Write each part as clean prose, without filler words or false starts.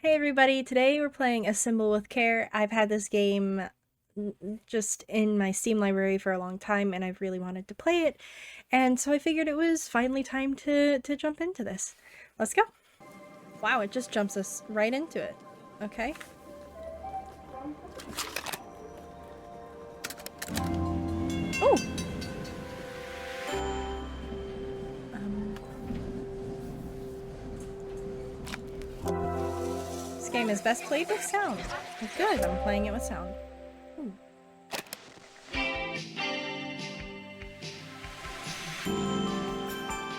Hey everybody, today we're playing Assemble with Care. I've had this game just in my Steam library for a long time and I've really wanted to play it, and so I figured it was finally time to jump into this. Let's go. Wow, it just jumps us right into it. Okay. Oh! This game is best played with sound. Good, I'm playing it with sound. Ooh.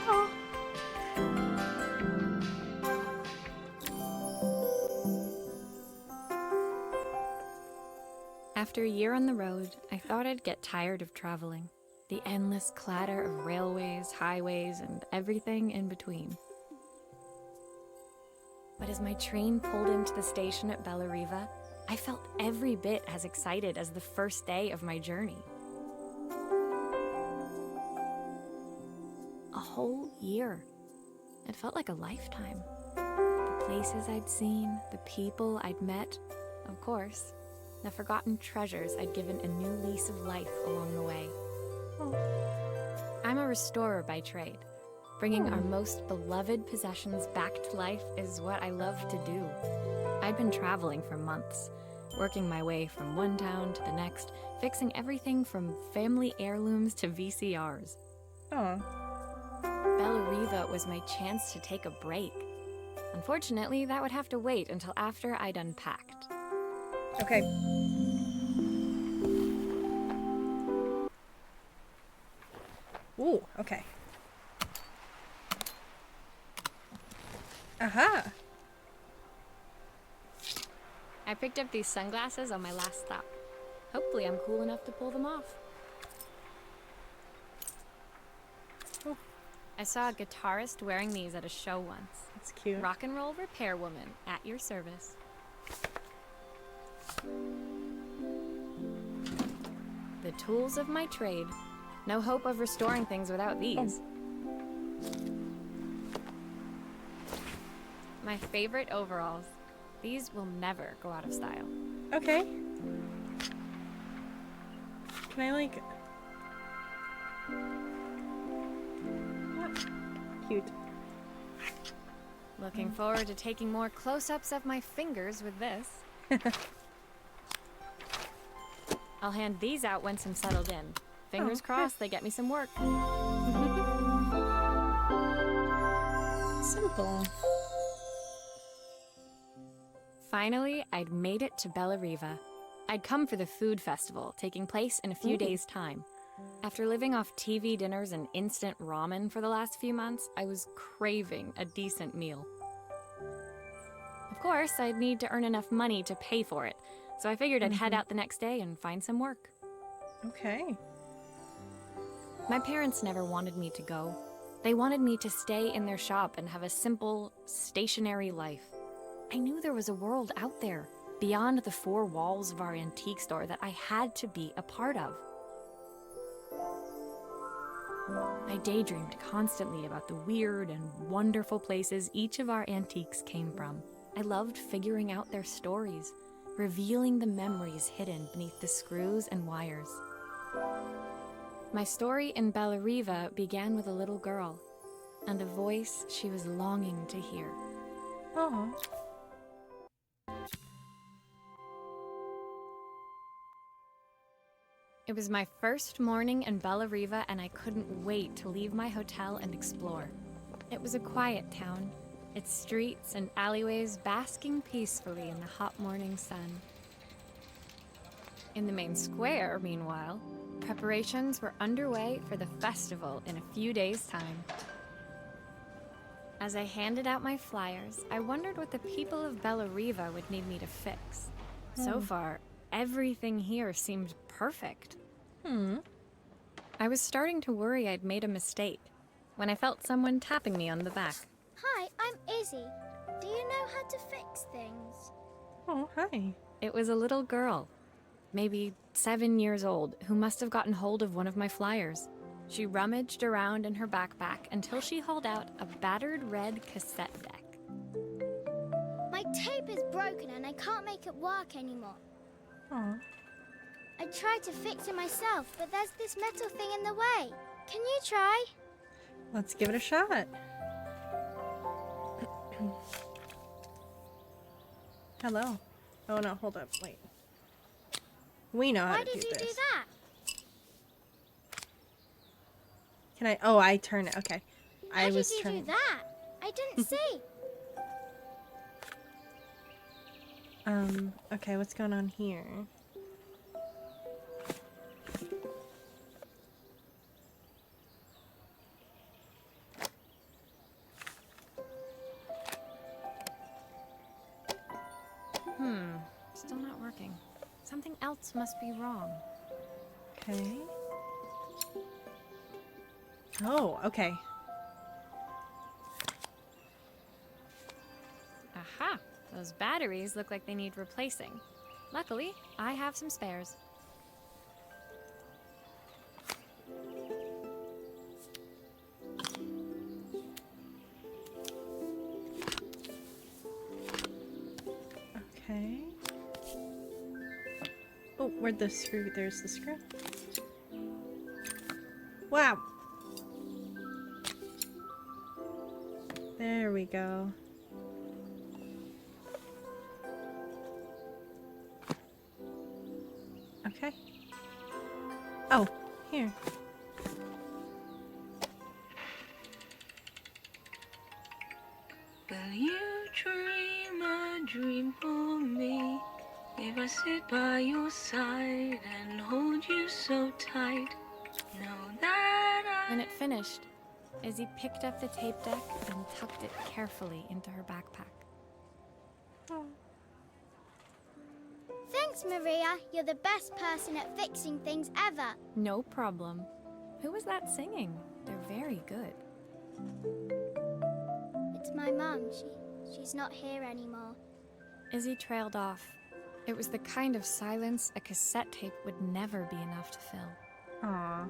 Oh. After a year on the road, I thought I'd get tired of traveling. The endless clatter of railways, highways, and everything in between. But as my train pulled into the station at Bellariva, I felt every bit as excited as the first day of my journey. A whole year. It felt like a lifetime. The places I'd seen, the people I'd met, of course, the forgotten treasures I'd given a new lease of life along the way. Oh. I'm a restorer by trade. Bringing our most beloved possessions back to life is what I love to do. I'd been traveling for months, working my way from one town to the next, fixing everything from family heirlooms to VCRs. Oh. Bellariva was my chance to take a break. Unfortunately, that would have to wait until after I'd unpacked. Okay. Ooh, okay. Aha! I picked up these sunglasses on my last stop. Hopefully I'm cool enough to pull them off. Oh. I saw a guitarist wearing these at a show once. That's cute. Rock and roll repair woman, at your service. The tools of my trade. No hope of restoring things without these. My favorite overalls. These will never go out of style. Okay. Can I like... Cute. Looking forward to taking more close-ups of my fingers with this. I'll hand these out once I'm settled in. Fingers crossed they get me some work. Simple. Finally, I'd made it to Bellariva. I'd come for the food festival, taking place in a few days' time. After living off TV dinners and instant ramen for the last few months, I was craving a decent meal. Of course, I'd need to earn enough money to pay for it, so I figured I'd head out the next day and find some work. Okay. My parents never wanted me to go. They wanted me to stay in their shop and have a simple, stationary life. I knew there was a world out there, beyond the four walls of our antique store, that I had to be a part of. I daydreamed constantly about the weird and wonderful places each of our antiques came from. I loved figuring out their stories, revealing the memories hidden beneath the screws and wires. My story in Bellariva began with a little girl, and a voice she was longing to hear. Oh. It was my first morning in Bellariva, and I couldn't wait to leave my hotel and explore. It was a quiet town, its streets and alleyways basking peacefully in the hot morning sun. In the main square, meanwhile, preparations were underway for the festival in a few days' time. As I handed out my flyers, I wondered what the people of Bellariva would need me to fix. So far, everything here seemed perfect. I was starting to worry I'd made a mistake when I felt someone tapping me on the back. Hi, I'm Izzy. Do you know how to fix things? Oh, hi. It was a little girl, maybe 7 years old, who must have gotten hold of one of my flyers. She rummaged around in her backpack until she hauled out a battered red cassette deck. My My tape is broken and I can't make it work anymore. Aw. I tried to fix it myself, but there's this metal thing in the way. Can you try? Let's give it a shot. Hello. Oh no, hold up, wait. We know how Why to do did you this. do that? Can I? Oh, I turn it. Okay. How I did was you turning. do that? I didn't see. Okay, what's going on here? Still not working. Something else must be wrong. Okay. Oh, okay. Aha! Those batteries look like they need replacing. Luckily, I have some spares. Okay. Oh, where'd the screw? There's the screw. Wow. There we go. Okay. Oh, here. Will you dream a dream for me? If I sit by your side and hold you so tight, know that When it finished, Izzy picked up the tape deck and tucked it carefully into her backpack. Oh. Thanks, Maria. You're the best person at fixing things ever. No problem. Who was that singing? They're very good. It's my mum. She's not here anymore. Izzy trailed off. It was the kind of silence a cassette tape would never be enough to fill. Aw.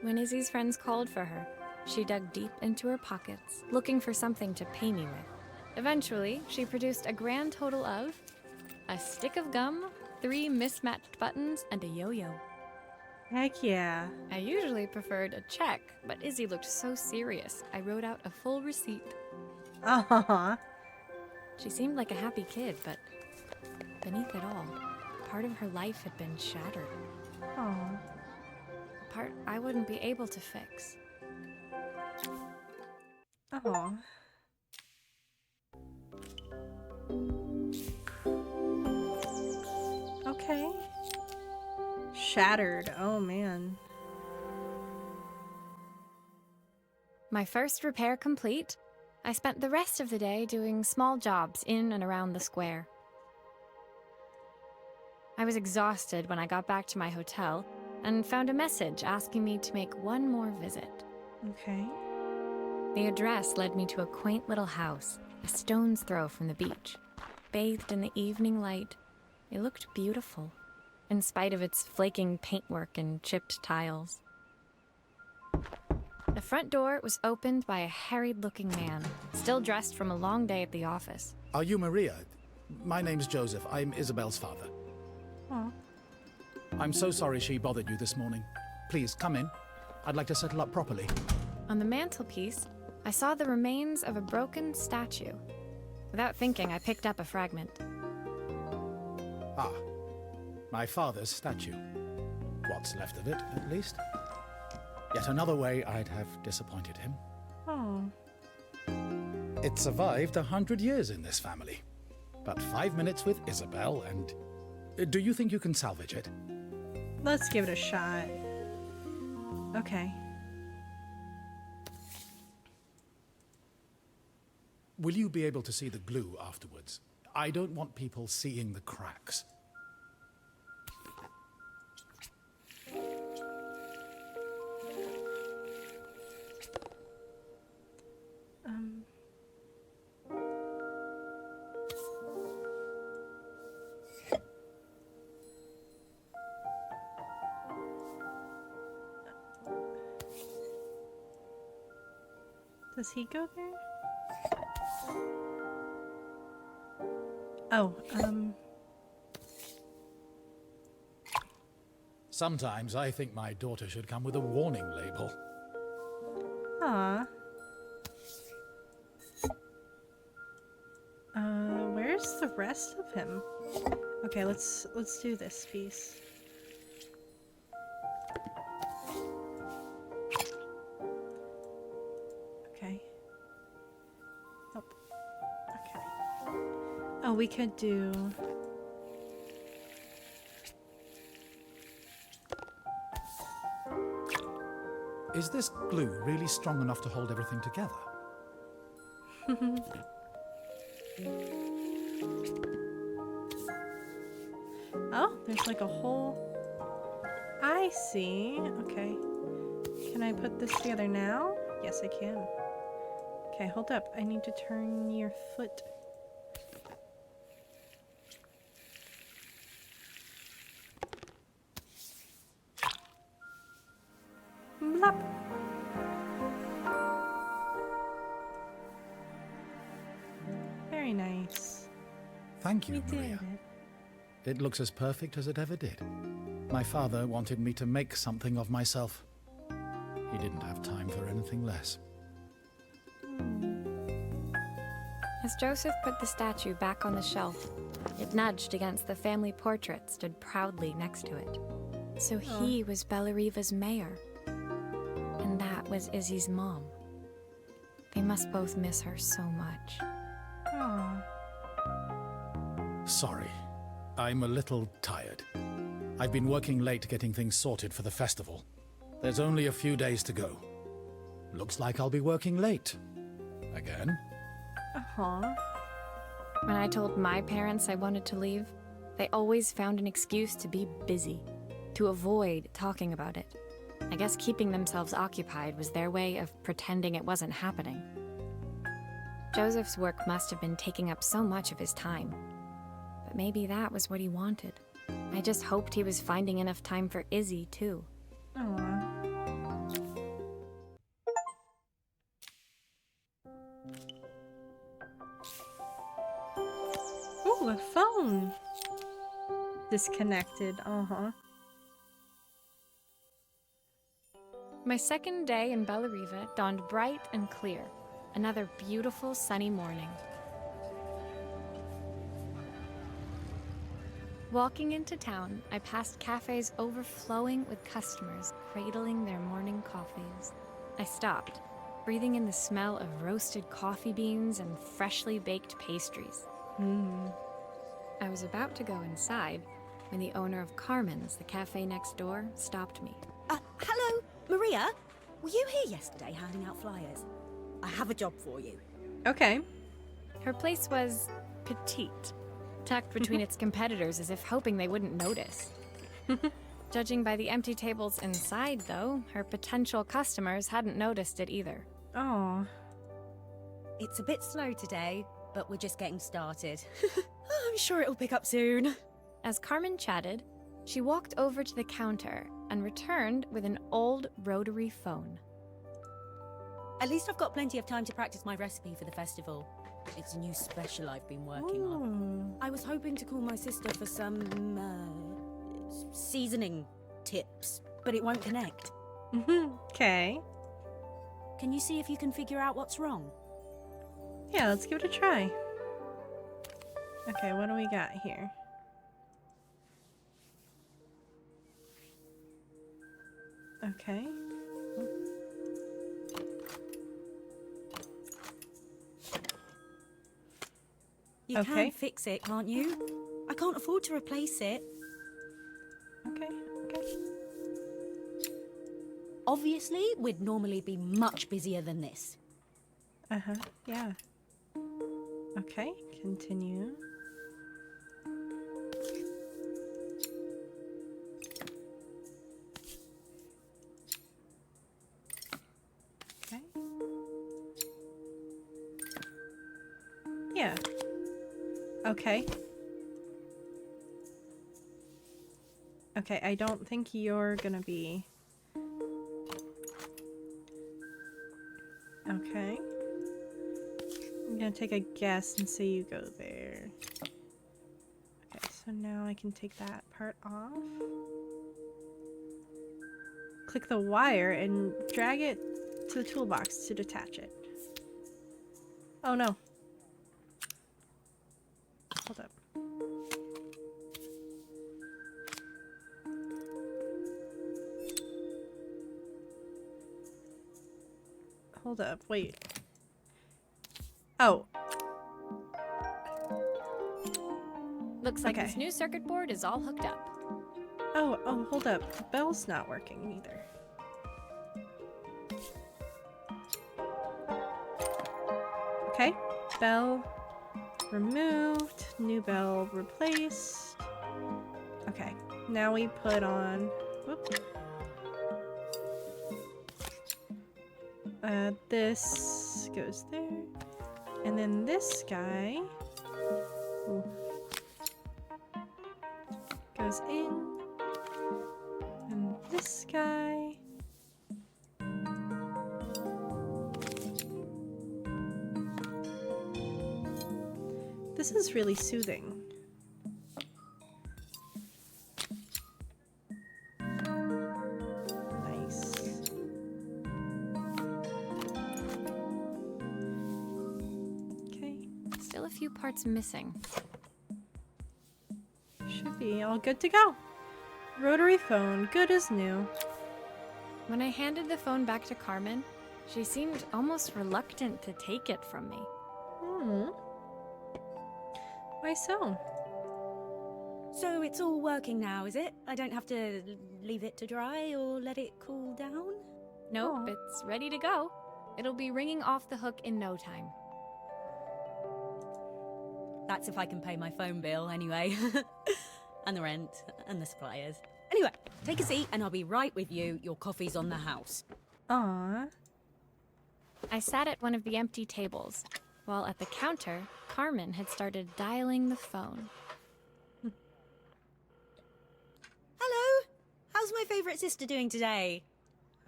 When Izzy's friends called for her, she dug deep into her pockets, looking for something to pay me with. Eventually, she produced a grand total of a stick of gum, 3 mismatched buttons, and a yo-yo. Heck yeah. I usually preferred a check, but Izzy looked so serious, I wrote out a full receipt. Aw. She seemed like a happy kid, but beneath it all, part of her life had been shattered. Aw. A part I wouldn't be able to fix. Aw. Okay. Shattered. Oh man. My first repair complete, I spent the rest of the day doing small jobs in and around the square. I was exhausted when I got back to my hotel and found a message asking me to make one more visit. Okay. The address led me to a quaint little house, a stone's throw from the beach. Bathed in the evening light, it looked beautiful, in spite of its flaking paintwork and chipped tiles. The front door was opened by a harried-looking man, still dressed from a long day at the office. Are you Maria? My name's Joseph. I'm Isabel's father. Aw. I'm so sorry she bothered you this morning. Please, come in. I'd like to settle up properly. On the mantelpiece, I saw the remains of a broken statue. Without thinking, I picked up a fragment. Ah, my father's statue. What's left of it, at least. Yet another way I'd have disappointed him. Oh. It survived 100 years in this family. But 5 minutes with Isabel and... Do you think you can salvage it? Let's give it a shot. Okay. Will you be able to see the glue afterwards? I don't want people seeing the cracks. Does he go there? Oh, Sometimes I think my daughter should come with a warning label. aw. Where's the rest of him? Okay, let's do this piece. Okay. Nope. Okay. Oh, we could do... Is this glue really strong enough to hold everything together? Oh, there's like a whole... I see. Okay. Can I put this together now? Yes, I can. Okay, hold up. I need to turn your foot. Blop. Very nice. Thank you, We did Maria. it. It looks as perfect as it ever did. My father wanted me to make something of myself. He didn't have time for anything less. As Joseph put the statue back on the shelf, it nudged against the family portrait stood proudly next to it. So he was Bellariva's mayor. And that was Izzy's mom. They must both miss her so much. Aw. Sorry, I'm a little tired. I've been working late getting things sorted for the festival. There's only a few days to go. Looks like I'll be working late. Again? Uh-huh. When I told my parents I wanted to leave, they always found an excuse to be busy, to avoid talking about it. I guess keeping themselves occupied was their way of pretending it wasn't happening. Joseph's work must have been taking up so much of his time. But maybe that was what he wanted. I just hoped he was finding enough time for Izzy, too. Aw. Ooh, a phone! Disconnected, uh-huh. My second day in Bellariva dawned bright and clear. Another beautiful sunny morning. Walking into town, I passed cafes overflowing with customers cradling their morning coffees. I stopped, breathing in the smell of roasted coffee beans and freshly baked pastries. I was about to go inside when the owner of Carmen's, the cafe next door, stopped me. Hello, Maria? Were you here yesterday handing out flyers? I have a job for you. Okay. Her place was petite, tucked between its competitors as if hoping they wouldn't notice. Judging by the empty tables inside, though, her potential customers hadn't noticed it either. Oh. It's a bit slow today, but we're just getting started. I'm sure it'll pick up soon. As Carmen chatted, she walked over to the counter and returned with an old rotary phone. At least I've got plenty of time to practice my recipe for the festival. It's a new special I've been working on. Ooh. I was hoping to call my sister for some, seasoning tips, but it won't connect. Okay. Can you see if you can figure out what's wrong? Yeah, let's give it a try. Okay, what do we got here? Okay. You Okay. can fix it, can't you? I can't afford to replace it. Okay, okay. Obviously, we'd normally be much busier than this. Uh-huh, yeah. Okay, continue. Okay. Yeah. Okay. Okay, I don't think you're gonna be... Okay. I'm gonna take a guess and say you go there. So now I can take that part off. Click the wire and drag it to the toolbox to detach it. Oh no. Hold up. Hold up, wait. Oh. Looks like Okay. this new circuit board is all hooked up. Oh, hold up. The bell's not working either. Okay, bell removed, new bell replaced. Okay, now we put on, whoop. This goes there, and then this guy ooh, goes in, and this guy. This is really soothing. Nice. Okay, Still a few parts missing. should be all good to go. Rotary phone, good as new. When I handed the phone back to Carmen, she seemed almost reluctant to take it from me. Why so? So it's all working now, is it? I don't have to leave it to dry or let it cool down? Nope, Aw. it's ready to go. It'll be ringing off the hook in no time. That's if I can pay my phone bill, anyway. And the rent, and the suppliers. Anyway, take a seat and I'll be right with you. Your coffee's on the house. Aw. I sat at one of the empty tables, while at the counter, Carmen had started dialing the phone. Hello! How's my favourite sister doing today?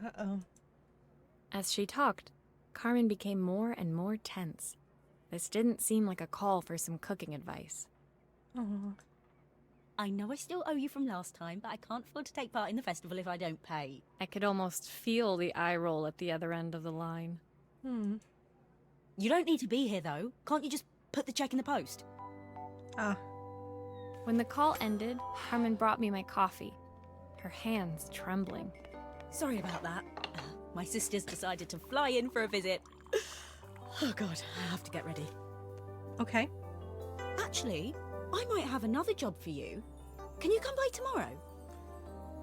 Uh-oh. As she talked, Carmen became more and more tense. This didn't seem like a call for some cooking advice. Aw. I know I still owe you from last time, but I can't afford to take part in the festival if I don't pay. I could almost feel the eye roll at the other end of the line. You don't need to be here, though. Can't you just put the check in the post? Ah. When the call ended, Carmen brought me my coffee, her hands trembling. Sorry about that. My sister's decided to fly in for a visit. Oh god, I have to get ready. Okay. Actually, I might have another job for you. Can you come by tomorrow?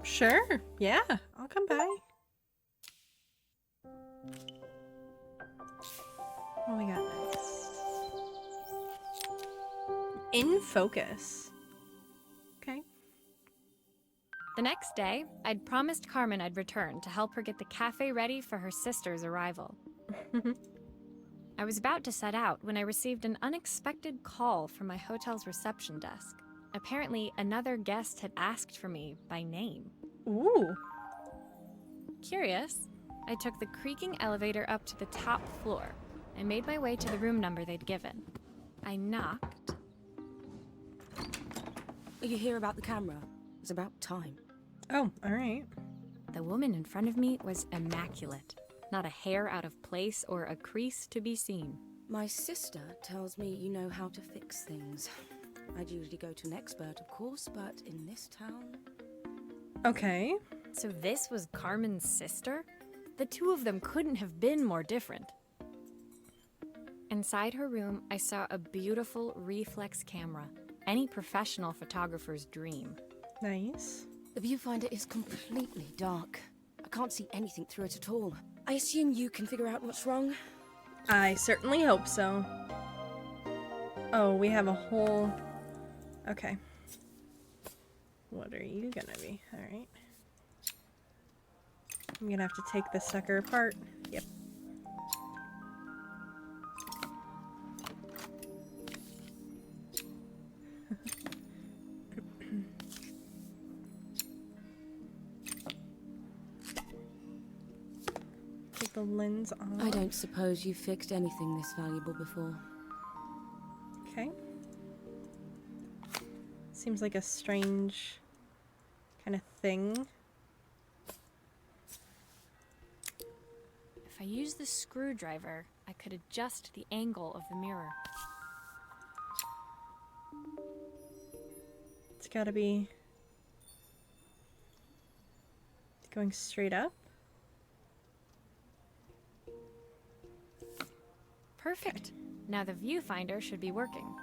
Sure. Yeah, I'll come by. What we got next? In focus. Okay. The next day, I'd promised Carmen I'd return to help her get the cafe ready for her sister's arrival. I was about to set out when I received an unexpected call from my hotel's reception desk. Apparently, another guest had asked for me by name. Ooh. Curious, I took the creaking elevator up to the top floor and made my way to the room number they'd given. I knocked. Are you here about the camera? It's about time. Oh, all right. The woman in front of me was immaculate. Not a hair out of place or a crease to be seen. My sister tells me you know how to fix things. I'd usually go to an expert, of course, but in this town... Okay. So this was Carmen's sister? The two of them couldn't have been more different. Inside her room, I saw a beautiful reflex camera. Any professional photographer's dream. Nice. The viewfinder is completely dark. I can't see anything through it at all. I assume you can figure out what's wrong? I certainly hope so. Oh, we have a whole... Okay. What are you gonna be? Alright. I'm gonna have to take this sucker apart. Yep. Take the lens off. I don't suppose you've fixed anything this valuable before. Okay. Seems like a strange kind of thing. If I use the screwdriver, I could adjust the angle of the mirror. It's gotta be going straight up. Perfect. Now the viewfinder should be working.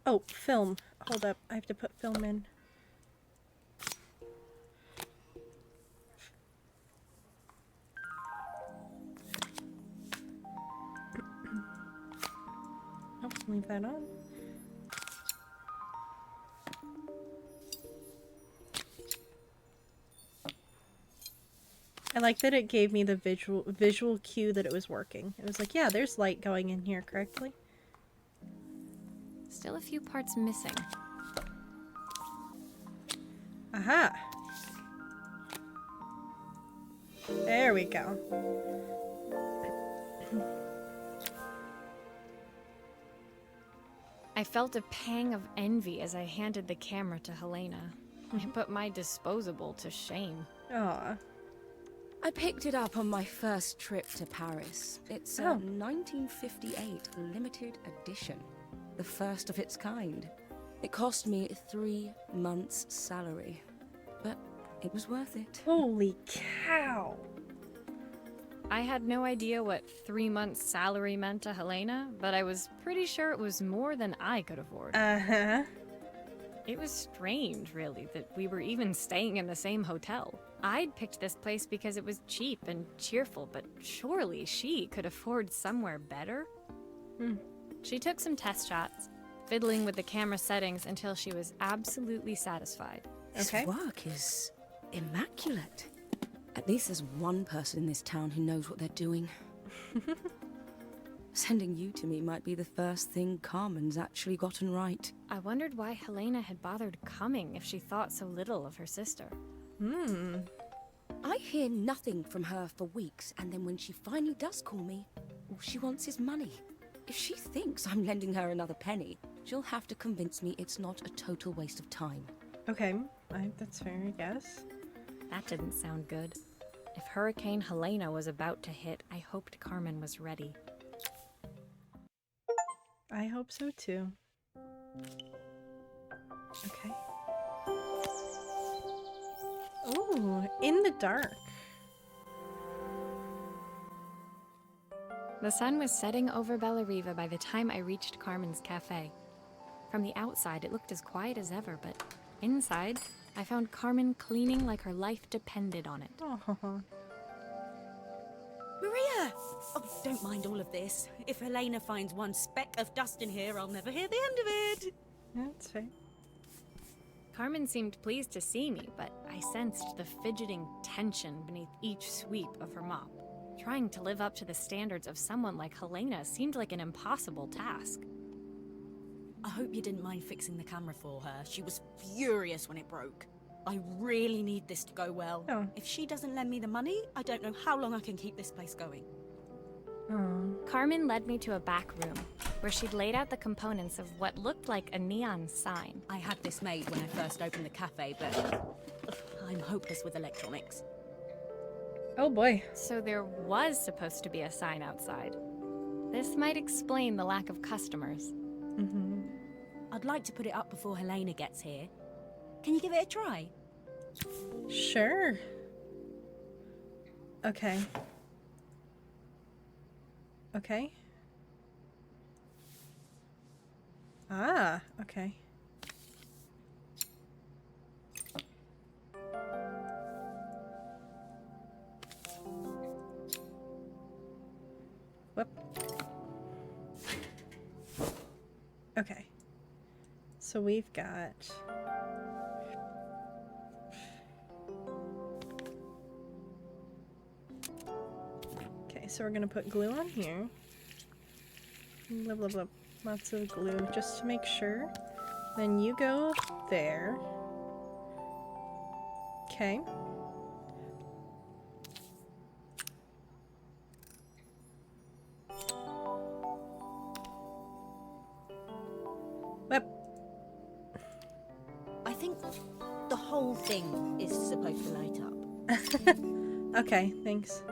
Oh, film. Hold up. I have to put film in. Oh, leave that on. I like that it gave me the visual cue that it was working. It was like, yeah, there's light going in here correctly. Still a few parts missing. Aha! There we go. I felt a pang of envy as I handed the camera to Helena. I put my disposable to shame. Aw. I picked it up on my first trip to Paris. It's a 1958 limited edition, the first of its kind. It cost me 3 months' salary, but it was worth it. Holy cow! I had no idea what 3 months' salary meant to Helena, but I was pretty sure it was more than I could afford. Uh-huh. It was strange, really, that we were even staying in the same hotel. I'd picked this place because it was cheap and cheerful, but surely she could afford somewhere better? She took some test shots, fiddling with the camera settings until she was absolutely satisfied. This Okay. work is immaculate. At least there's one person in this town who knows what they're doing. Sending you to me might be the first thing Carmen's actually gotten right. I wondered why Helena had bothered coming if she thought so little of her sister. I hear nothing from her for weeks, and then when she finally does call me, all she wants is money. If she thinks I'm lending her another penny, she'll have to convince me it's not a total waste of time. Okay. That's fair, I guess. That didn't sound good. If Hurricane Helena was about to hit, I hoped Carmen was ready. I hope so too. Okay. Ooh, in the dark. The sun was setting over Bellariva by the time I reached Carmen's cafe. From the outside, it looked as quiet as ever, but inside, I found Carmen cleaning like her life depended on it. Oh, Maria! Oh, don't mind all of this. If Helena finds one speck of dust in here, I'll never hear the end of it. that's fair. Carmen seemed pleased to see me, but I sensed the fidgeting tension beneath each sweep of her mop. Trying to live up to the standards of someone like Helena seemed like an impossible task. I hope you didn't mind fixing the camera for her. She was furious when it broke. I really need this to go well. Oh. If she doesn't lend me the money, I don't know how long I can keep this place going. Oh. Carmen led me to a back room, where she'd laid out the components of what looked like a neon sign. I had this made when I first opened the cafe, but I'm hopeless with electronics. Oh boy. So there was supposed to be a sign outside. This might explain the lack of customers. I'd like to put it up before Helena gets here. Can you give it a try? Sure. Okay. Okay. Ah, okay. Whoop. Okay. So we've got... Okay, so we're gonna put glue on here. Blah, blah, blah. Lots of glue, just to make sure. Then you go there. Okay. The whole thing is supposed to light up. Okay, thanks.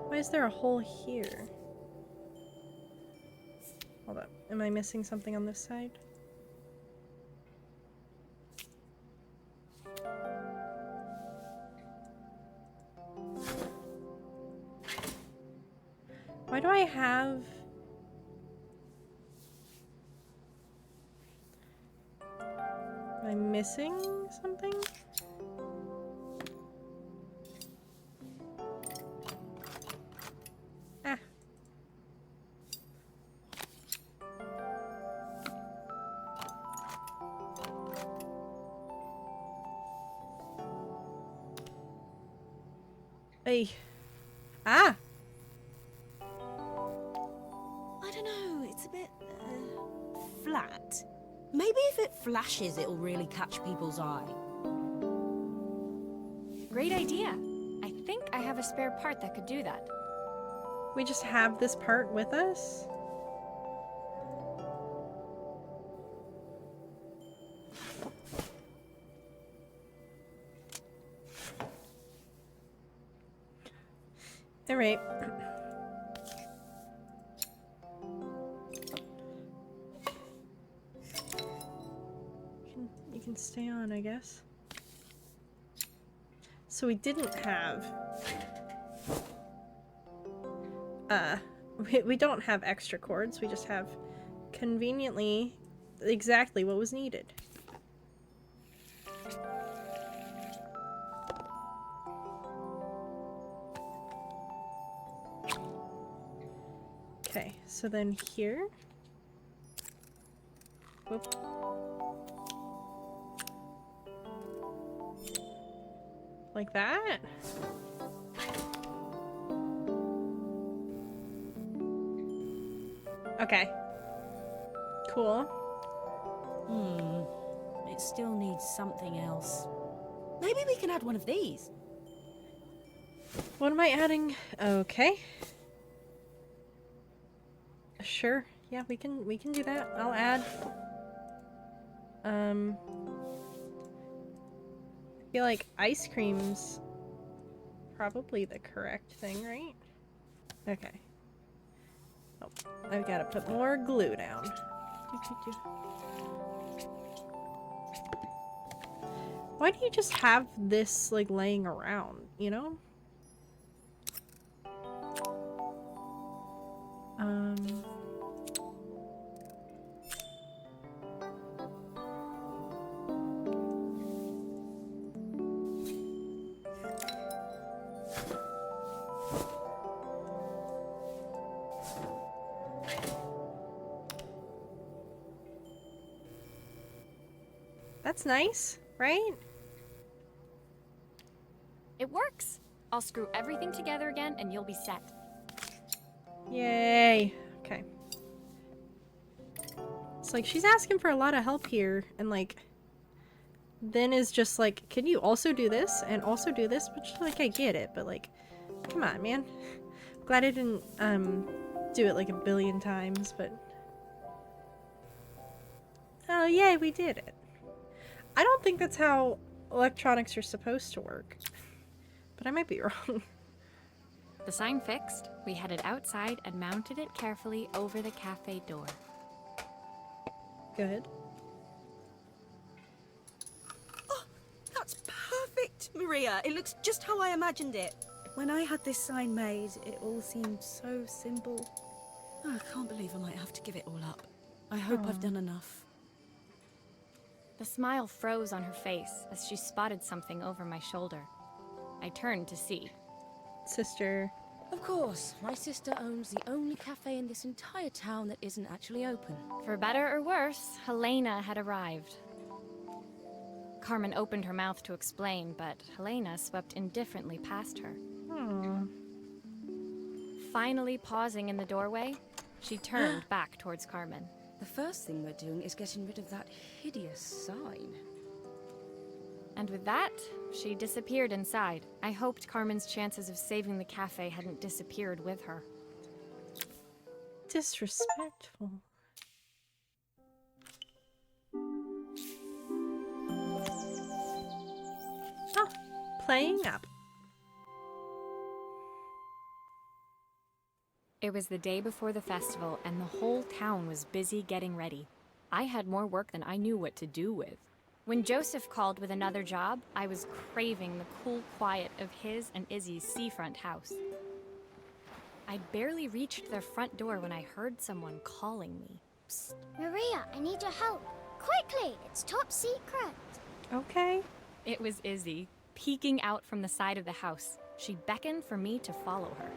Why is there a hole here? Hold up. Am I missing something on this side? Why do I have... Am I missing something? Ah. Hey. Ah! I don't know, it's a bit flat. Maybe if it flashes, it'll really catch people's eye. Great idea. I think I have a spare part that could do that. We just have this part with us? Alright. You can stay on, I guess. So we didn't have... we don't have extra cords, we just have conveniently exactly what was needed. Okay, so then here. Whoop. Like that? Okay. Cool. It still needs something else. Maybe we can add one of these. What am I adding? Okay. Sure. Yeah, we can do that. I'll add. I feel like ice cream's probably the correct thing, right? Okay. Oh, I've got to put more glue down. Why do you just have this, like, laying around, you know? That's nice, right? It works. I'll screw everything together again and you'll be set. Yay. Okay. It's like she's asking for a lot of help here, and like then is just like, can you also do this and also do this? Which, like, I get it, but like, come on, man. Glad I didn't do it like a billion times, but oh yay, we did it. I don't think that's how electronics are supposed to work, but I might be wrong. The sign fixed, we headed outside and mounted it carefully over the cafe door. Good. Oh, that's perfect, Maria. It looks just how I imagined it. When I had this sign made, it all seemed so simple. Oh, I can't believe I might have to give it all up. I hope I've done enough. The smile froze on her face as she spotted something over my shoulder. I turned to see. Sister. Of course, my sister owns the only cafe in this entire town that isn't actually open. For better or worse, Helena had arrived. Carmen opened her mouth to explain, but Helena swept indifferently past her. Finally pausing in the doorway, she turned back towards Carmen. The first thing we're doing is getting rid of that hideous sign. And with that, she disappeared inside. I hoped Carmen's chances of saving the cafe hadn't disappeared with her. disrespectful. Oh, playing up. It was the day before the festival, and the whole town was busy getting ready. I had more work than I knew what to do with. When Joseph called with another job, I was craving the cool quiet of his and Izzy's seafront house. I'd barely reached their front door when I heard someone calling me. Psst, Maria, I need your help. Quickly, it's top secret. Okay. It was Izzy, peeking out from the side of the house. She beckoned for me to follow her.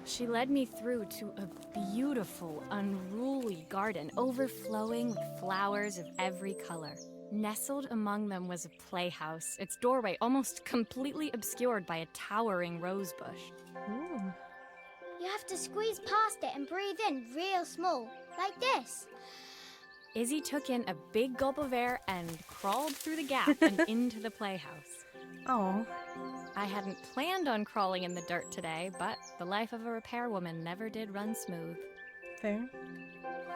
She led me through to a beautiful, unruly garden overflowing with flowers of every color. Nestled among them was a playhouse, its doorway almost completely obscured by a towering rose bush. Ooh. You have to squeeze past it and breathe in real small, like this. Izzy took in a big gulp of air and crawled through the gap and into the playhouse. Oh. I hadn't planned on crawling in the dirt today, but the life of a repairwoman never did run smooth. Fair.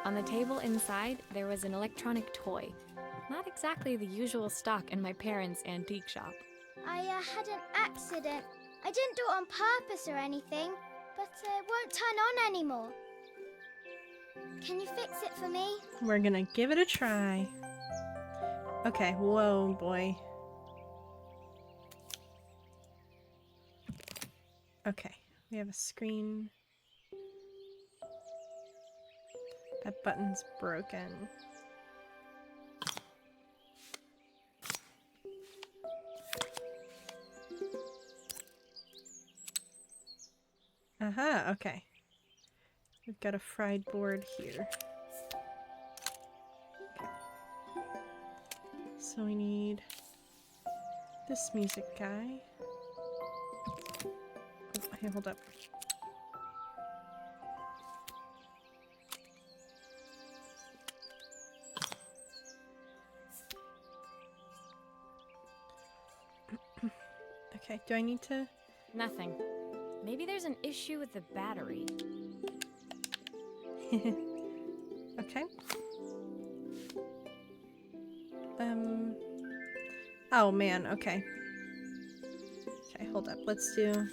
On the table inside, there was an electronic toy. Not exactly the usual stock in my parents' antique shop. I had an accident. I didn't do it on purpose or anything, but it won't turn on anymore. Can you fix it for me? We're gonna give it a try. Okay, whoa, boy. Okay, we have a screen. That button's broken. Aha, okay. We've got a fried board here. Okay. So we need this music guy. Oh, hey, hold up. Okay, do I need to? Nothing. Maybe there's an issue with the battery. Okay. Oh man, okay. Okay, hold up. Let's do...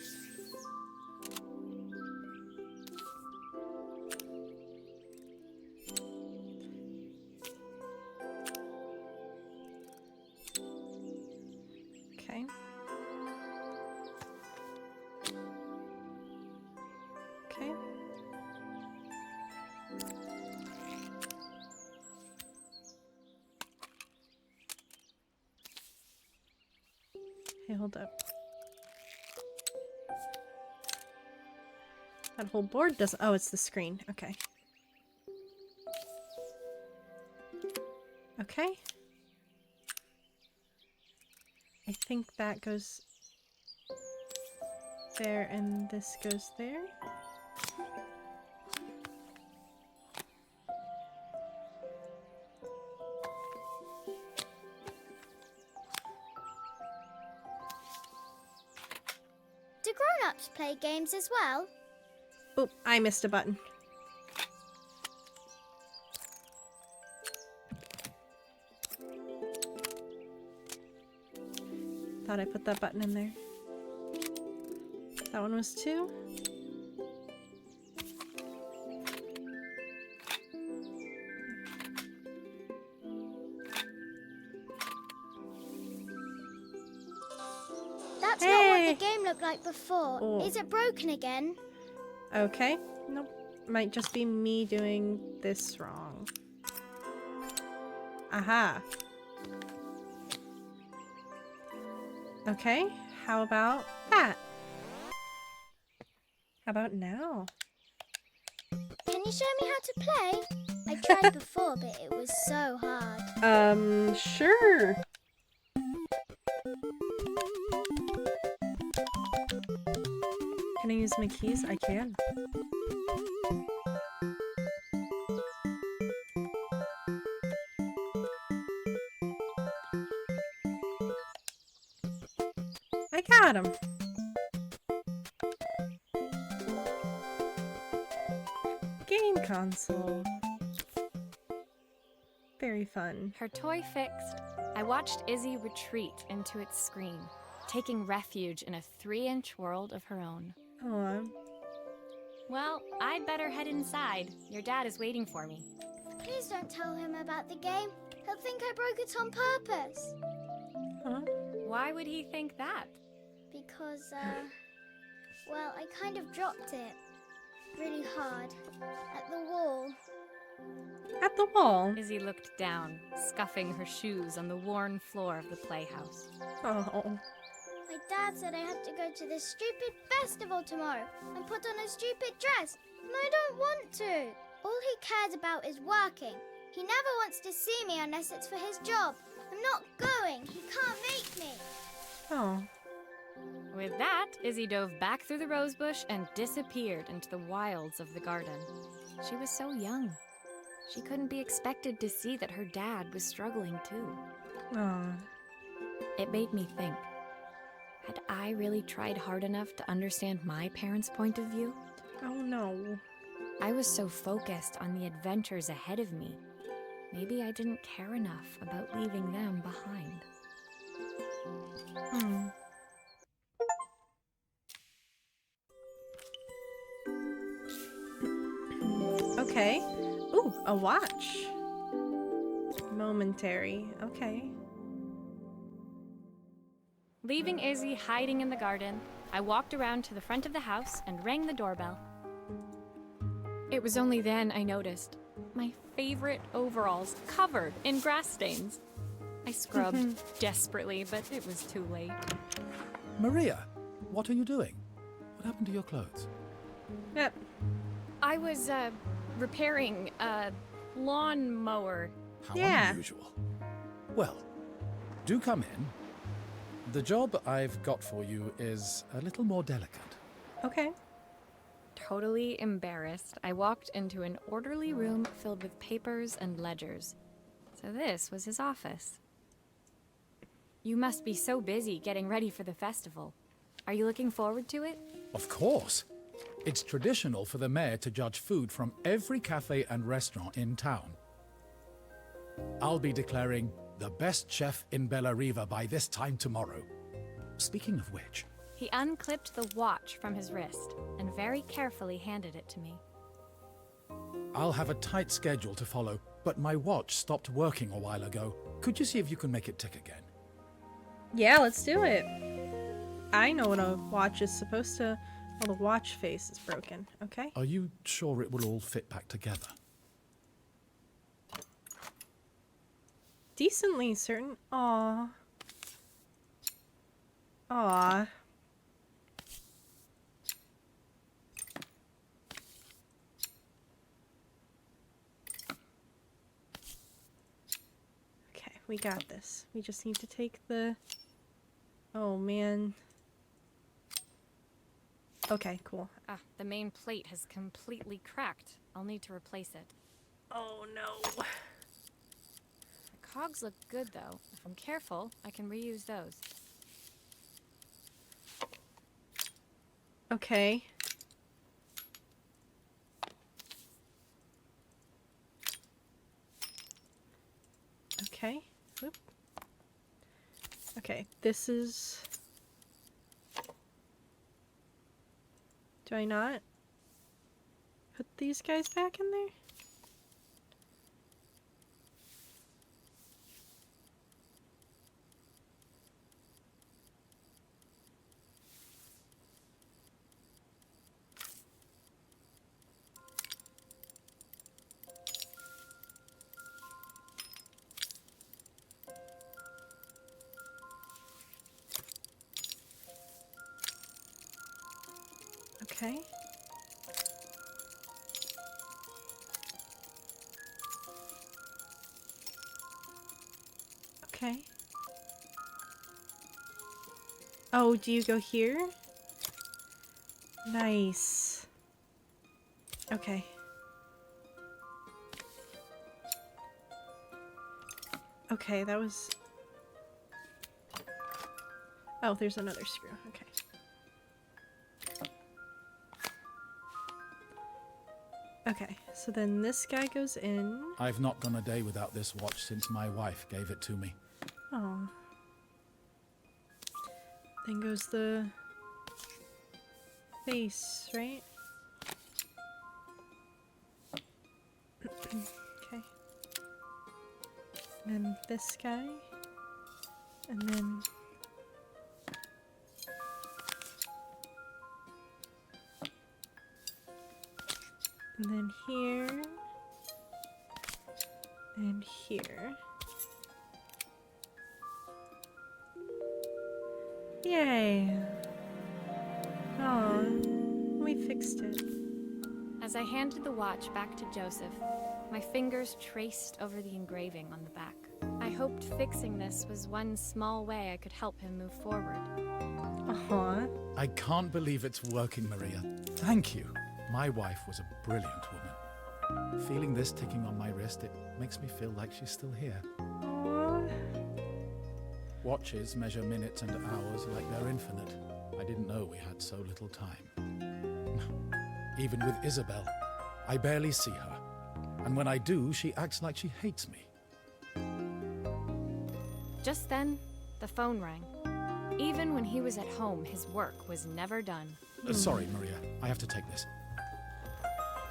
Okay. Okay. Hey, hold up. That whole board doesn't... Oh, it's the screen. Okay. Okay. I think that goes there and this goes there. Do grown-ups play games as well? Oh, I missed a button. Thought I put that button in there. That one was 2. That's not what the game looked like before. Oh. Is it broken again? Okay. Nope. Might just be me doing this wrong. Aha. Okay. How about that? How about now? Can you show me how to play? I tried before, but it was so hard. Sure. Can I use my keys? I can. I got him. console. Very fun. Her toy fixed, I watched Izzy retreat into its screen, taking refuge in a 3-inch world of her own. Aw. Well, I'd better head inside. Your dad is waiting for me. Please don't tell him about the game. He'll think I broke it on purpose. Huh? Why would he think that? Because, well, I kind of dropped it really hard at the wall. At the wall. Izzy looked down, scuffing her shoes on the worn floor of the playhouse. Oh. My dad said I have to go to this stupid festival tomorrow and put on a stupid dress, and I don't want to. All he cares about is working. He never wants to see me unless it's for his job. I'm not going. He can't make me. Oh. With that, Izzy dove back through the rosebush and disappeared into the wilds of the garden. She was so young. She couldn't be expected to see that her dad was struggling too. Aw. It made me think. Had I really tried hard enough to understand my parents' point of view? Oh no. I was so focused on the adventures ahead of me. Maybe I didn't care enough about leaving them behind. Hmm. Okay. Ooh, a watch. Momentary. Okay. Leaving Izzy hiding in the garden, I walked around to the front of the house and rang the doorbell. It was only then I noticed my favorite overalls covered in grass stains. I scrubbed desperately, but it was too late. Maria, what are you doing? What happened to your clothes? Yep. I was, repairing a lawnmower. How Yeah. unusual. Well, do come in. The job I've got for you is a little more delicate. Okay. Totally embarrassed, I walked into an orderly room filled with papers and ledgers. So this was his office. You must be so busy getting ready for the festival. Are you looking forward to it? Of course. It's traditional for the mayor to judge food from every cafe and restaurant in town. I'll be declaring the best chef in Bella Riva by this time tomorrow. Speaking of which... He unclipped the watch from his wrist and very carefully handed it to me. I'll have a tight schedule to follow, but my watch stopped working a while ago. Could you see if you can make it tick again? Yeah, let's do it. I know what a watch is supposed to... Well, the watch face is broken. Okay. Are you sure it will all fit back together? Decently certain. Aw. Aw. Okay, we got this. We just need to take the... Oh, man. Okay, cool. Ah, the main plate has completely cracked. I'll need to replace it. Oh, no. The cogs look good, though. If I'm careful, I can reuse those. Okay. Okay. Oop. Okay, this is... Do I not put these guys back in there? Okay. Okay. Oh, do you go here? Nice. Okay. Okay, that was... Oh, there's another screw. Okay. Okay, So then this guy goes in. I've not gone a day without this watch since my wife gave it to me. Oh. Then goes the face, right? Okay. And this guy. And then here and here. Yay! Oh, we fixed it. As I handed the watch back to Joseph, my fingers traced over the engraving on the back. I hoped fixing this was one small way I could help him move forward. Aw. I can't believe it's working, Maria. Thank you. My wife was a brilliant woman. Feeling this ticking on my wrist, it makes me feel like she's still here. Aw. Watches measure minutes and hours like they're infinite. I didn't know we had so little time. Even with Isabel, I barely see her. And when I do, she acts like she hates me. Just then, the phone rang. Even when he was at home, his work was never done. Sorry, Maria. I have to take this.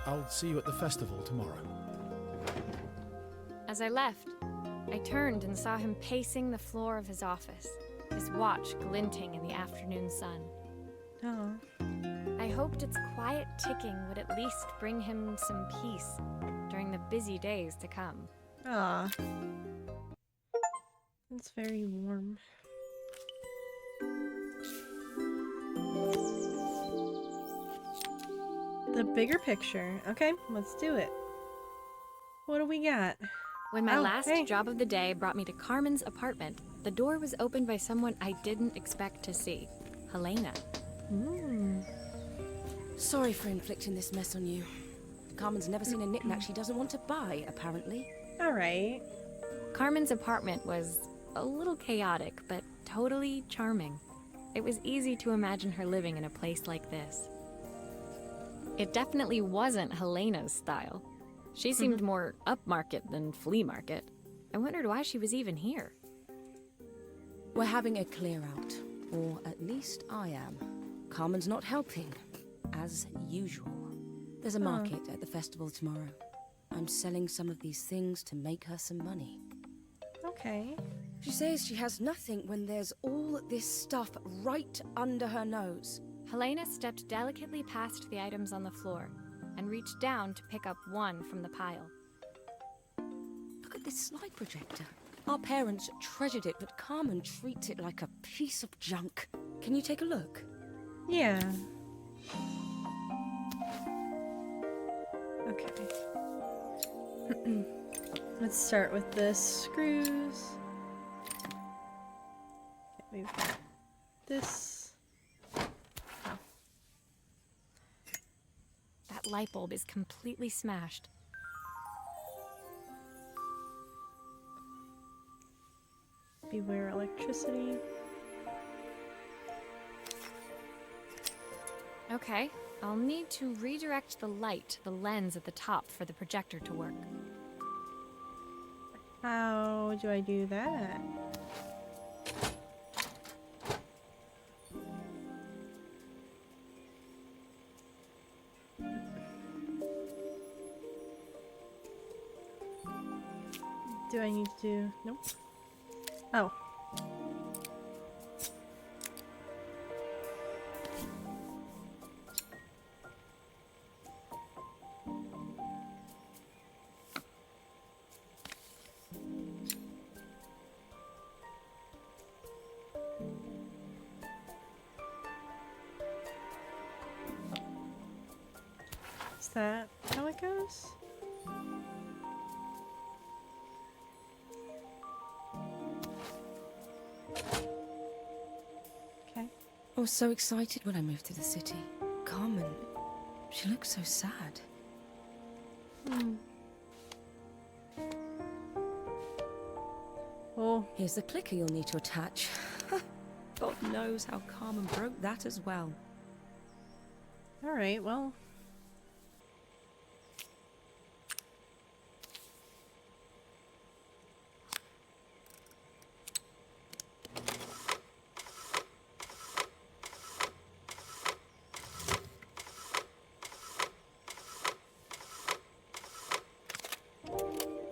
I'll see you at the festival tomorrow. As I left, I turned and saw him pacing the floor of his office, his watch glinting in the afternoon sun. Oh. I hoped its quiet ticking would at least bring him some peace during the busy days to come. Aw. It's very warm. The bigger picture. Okay, let's do it. What do we got? When my Oh, last hey. job of the day brought me to Carmen's apartment, the door was opened by someone I didn't expect to see, Helena. Sorry for inflicting this mess on you. Carmen's never seen a knick-knack she doesn't want to buy, apparently. Alright. Carmen's apartment was a little chaotic, but totally charming. It was easy to imagine her living in a place like this. It definitely wasn't Helena's style. She seemed more upmarket than flea market. I wondered why she was even here. We're having a clear-out, or at least I am. Carmen's not helping, as usual. There's a market at the festival tomorrow. I'm selling some of these things to make her some money. Okay. She says she has nothing when there's all this stuff right under her nose. Helena stepped delicately past the items on the floor and reached down to pick up one from the pile. Look at this slide projector. Our parents treasured it, but Carmen treats it like a piece of junk. Can you take a look? Yeah. Okay. Let's start with the screws. Okay, we've got this. Oh. That light bulb is completely smashed. Beware electricity. Okay, I'll need to redirect the light to the lens at the top for the projector to work. How do I do that? Do I need to do... Nope. Oh. Is that how it goes? Okay. I was so excited when I moved to the city. Carmen, she looks so sad. Oh, Here's the clicker you'll need to attach. God knows how Carmen broke that as well. alright, well.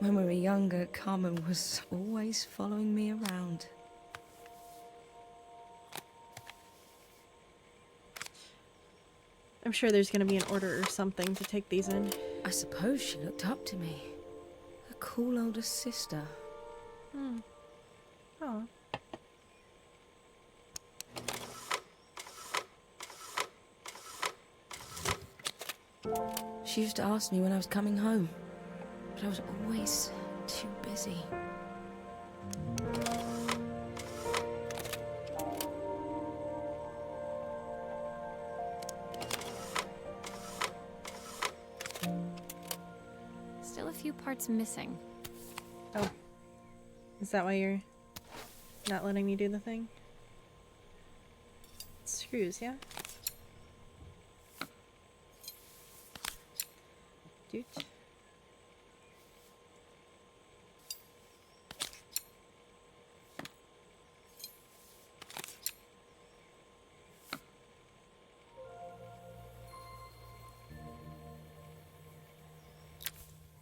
When we were younger, Carmen was always following me around. I'm sure there's gonna be an order or something to take these in. I suppose she looked up to me. A cool older sister. Oh. She used to ask me when I was coming home, but I was always too busy. Still a few parts missing. Oh. Is that why you're not letting me do the thing? Screws, yeah? Doot.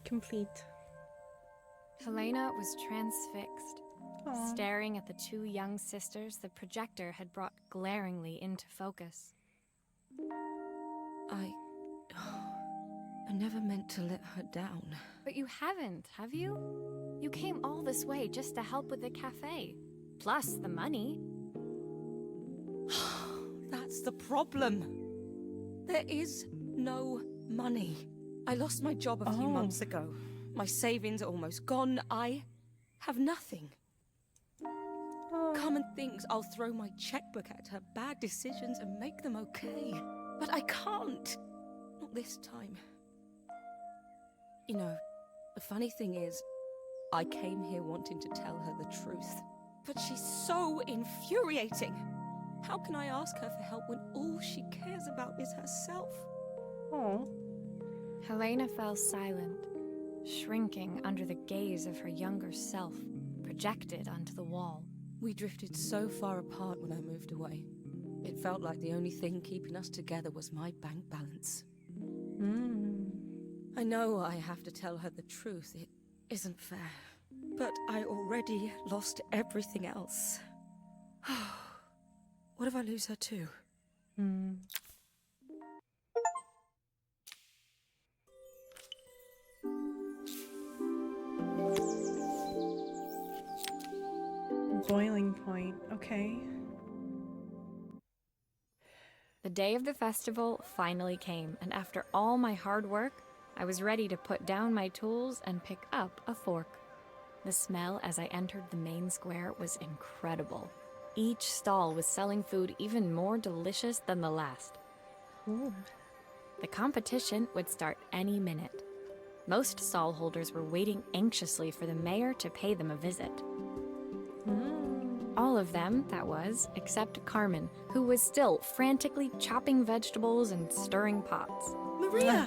Complete. Helena was transfixed. Aw. Staring at the two young sisters the projector had brought glaringly into focus. I never meant to let her down. But you haven't, have you? You came all this way just to help with the cafe. Plus the money. That's the problem. There is no money. I lost my job a few months ago. My savings are almost gone. I have nothing. Carmen thinks I'll throw my checkbook at her bad decisions and make them okay. But I can't. Not this time. You know, the funny thing is, I came here wanting to tell her the truth. But she's so infuriating. How can I ask her for help when all she cares about is herself? Oh. Helena fell silent, shrinking under the gaze of her younger self, projected onto the wall. We drifted so far apart when I moved away. It felt like the only thing keeping us together was my bank balance. I know I have to tell her the truth. It isn't fair. But I already lost everything else. What if I lose her too? Boiling point. Okay. The day of the festival finally came, and after all my hard work, I was ready to put down my tools and pick up a fork. The smell as I entered the main square was incredible. Each stall was selling food even more delicious than the last. Ooh. The competition would start any minute. Most stall holders were waiting anxiously for the mayor to pay them a visit. All of them, that was, except Carmen, who was still frantically chopping vegetables and stirring pots. Maria!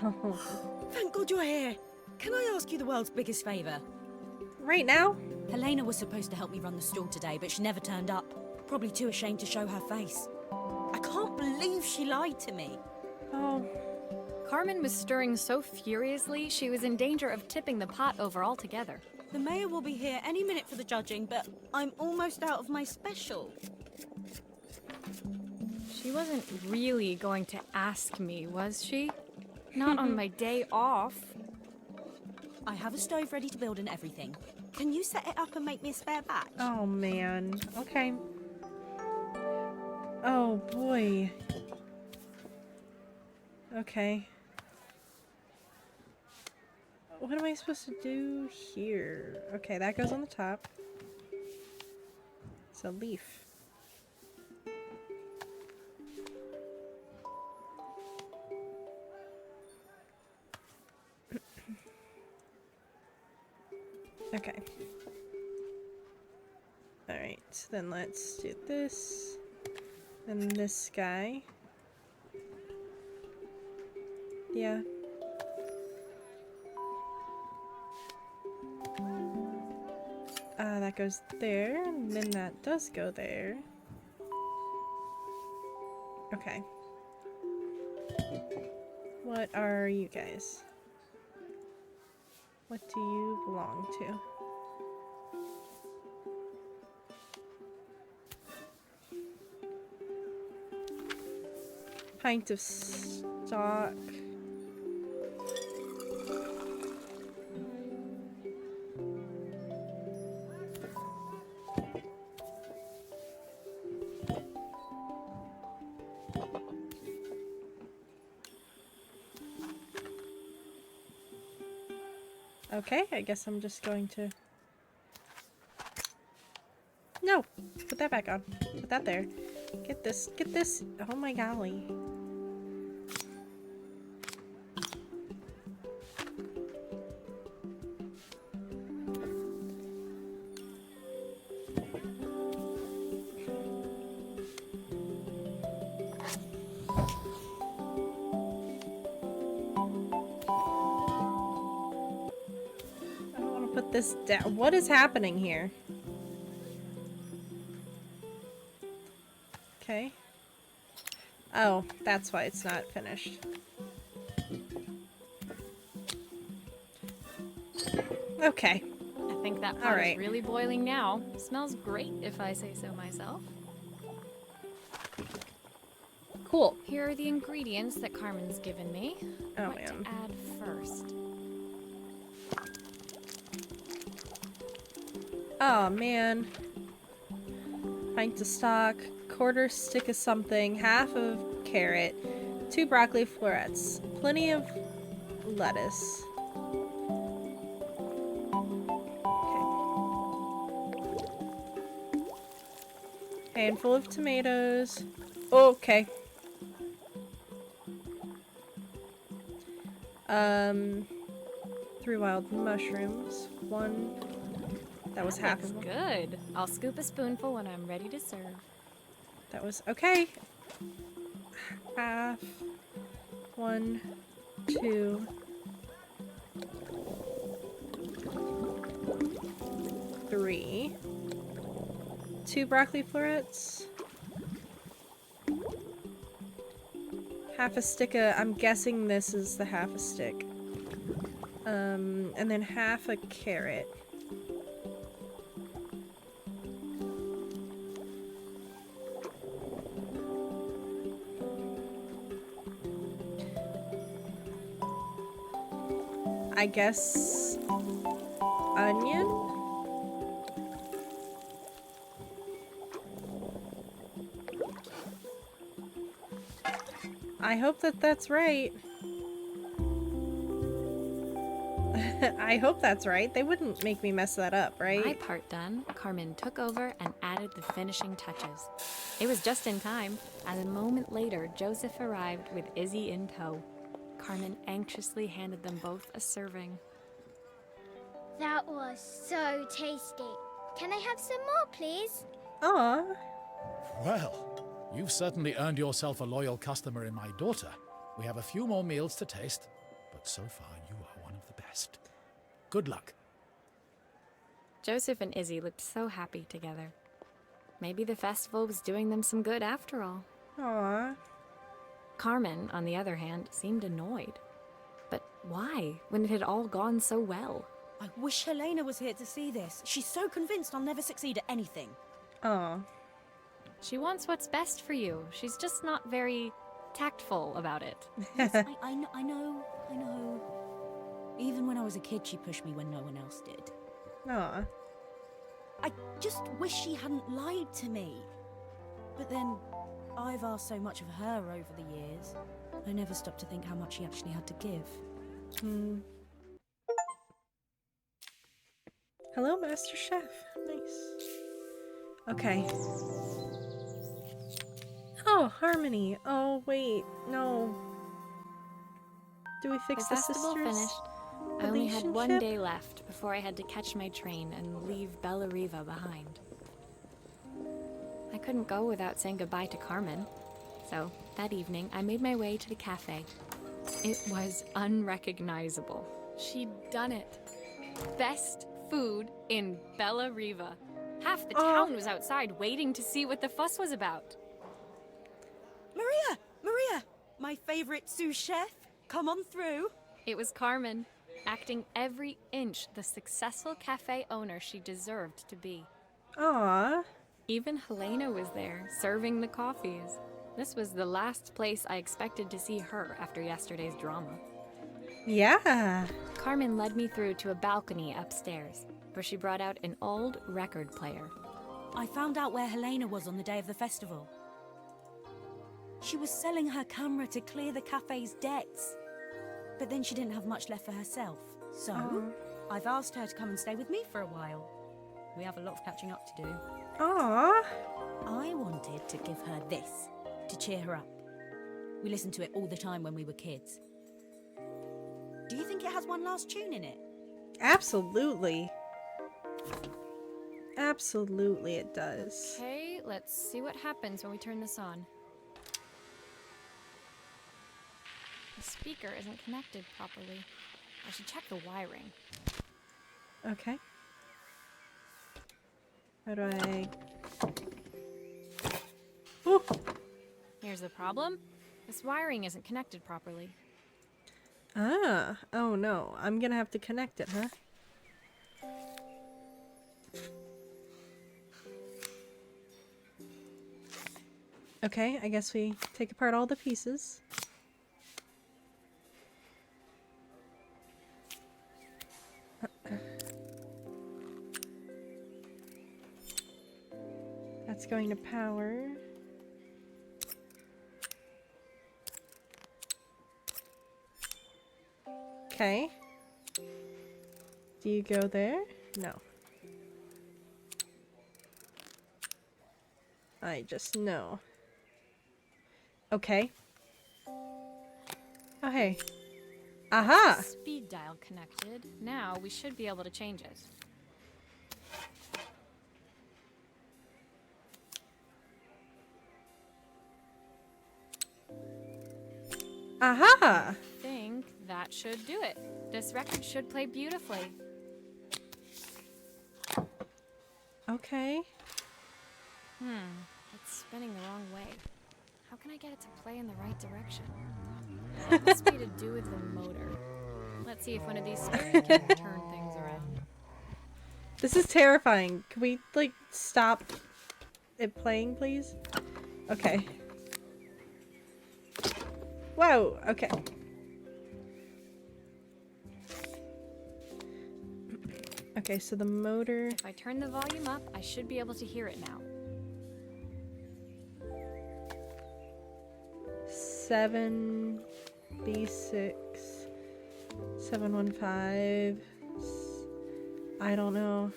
Thank God you're here. Can I ask you the world's biggest favour? Right now? Helena was supposed to help me run the stall today, but she never turned up. Probably too ashamed to show her face. I can't believe she lied to me. Oh. Carmen was stirring so furiously she was in danger of tipping the pot over altogether. The mayor will be here any minute for the judging, but I'm almost out of my special. She wasn't really going to ask me, was she? Not on my day off. I have a stove ready to build and everything. Can you set it up and make me a spare batch? Oh, man. Okay. Oh, boy. Okay. What am I supposed to do here? Okay, that goes on the top. It's a leaf. Okay. Alright, then let's do this. And this guy. Yeah. That goes there, and then that does go there. Okay. What are you guys? What do you belong to? Pint of stock. Okay, I guess I'm just going to... No! Put that back on. Put that there. Get this. Get this. Oh my golly. Put this down. What is happening here? Okay. Oh, that's why it's not finished. Okay. I think that pot is really boiling now. Smells great, if I say so myself. Cool. Here are the ingredients that Carmen's given me. Oh, What man. to add first? Oh, man. Pint of stock, quarter stick of something, half of carrot, 2 broccoli florets, plenty of lettuce. Okay. Handful of tomatoes. Okay. 3 wild mushrooms. 1. That was half of them. Good. I'll scoop a spoonful when I'm ready to serve. That was okay. Half. 1, 2. 3. 2 broccoli florets. Half a stick of, I'm guessing this is the half a stick. And then half a carrot. I guess onion? I hope that that's right. I hope that's right. They wouldn't make me mess that up, right? My part done, Carmen took over and added the finishing touches. It was just in time, as a moment later, Joseph arrived with Izzy in tow. Carmen anxiously handed them both a serving. That was so tasty. Can I have some more, please? Aw. Well, you've certainly earned yourself a loyal customer in my daughter. We have a few more meals to taste, but so far you are one of the best. Good luck. Joseph and Izzy looked so happy together. Maybe the festival was doing them some good after all. Aw. Carmen, on the other hand, seemed annoyed. But why, when it had all gone so well? I wish Helena was here to see this. She's so convinced I'll never succeed at anything. Aw. She wants what's best for you. She's just not very tactful about it. Yes, I know. Even when I was a kid, she pushed me when no one else did. Aw. I just wish she hadn't lied to me. But then, I've asked so much of her over the years. I never stopped to think how much she actually had to give. Hello, Master Chef. Nice. Okay. Oh, Harmony. Oh, wait. No. Do we fix the festival sisters? finished. I only had one relationship? day left before I had to catch my train and leave Bella Riva behind. I couldn't go without saying goodbye to Carmen. So, that evening, I made my way to the cafe. It was unrecognizable. She'd done it. Best food in Bella Riva. Half the town was outside waiting to see what the fuss was about. Maria! My favorite sous chef. Come on through. It was Carmen. acting every inch the successful cafe owner she deserved to be. Aw. Even Helena was there, serving the coffees. This was the last place I expected to see her after yesterday's drama. Yeah. Carmen led me through to a balcony upstairs, where she brought out an old record player. I found out where Helena was on the day of the festival. She was selling her camera to clear the cafe's debts. But then she didn't have much left for herself. So, I've asked her to come and stay with me for a while. We have a lot of catching up to do. Aw. I wanted to give her this, to cheer her up. We listened to it all the time when we were kids. Do you think it has one last tune in it? Absolutely. Absolutely it does. Okay, let's see what happens when we turn this on. The speaker isn't connected properly. I should check the wiring. Okay. How do I... Ooh. Here's the problem. This wiring isn't connected properly. Ah. Oh no. I'm gonna have to connect it, huh? Okay, I guess we take apart all the pieces. That's going to power. Okay. Do you go there? No. I just know. Okay. Oh, hey. Aha! Speed dial connected. Now we should be able to change it. Aha! I think that should do it. This record should play beautifully. Okay. It's spinning the wrong way. How can I get it to play in the right direction? It must be to do with the motor. Let's see if one of these speakers can turn things around. This is terrifying. Can we, like, stop it playing, please? Okay. Whoa, okay. Okay, so the motor... If I turn the volume up, I should be able to hear it now. 7 B6 715 I don't know.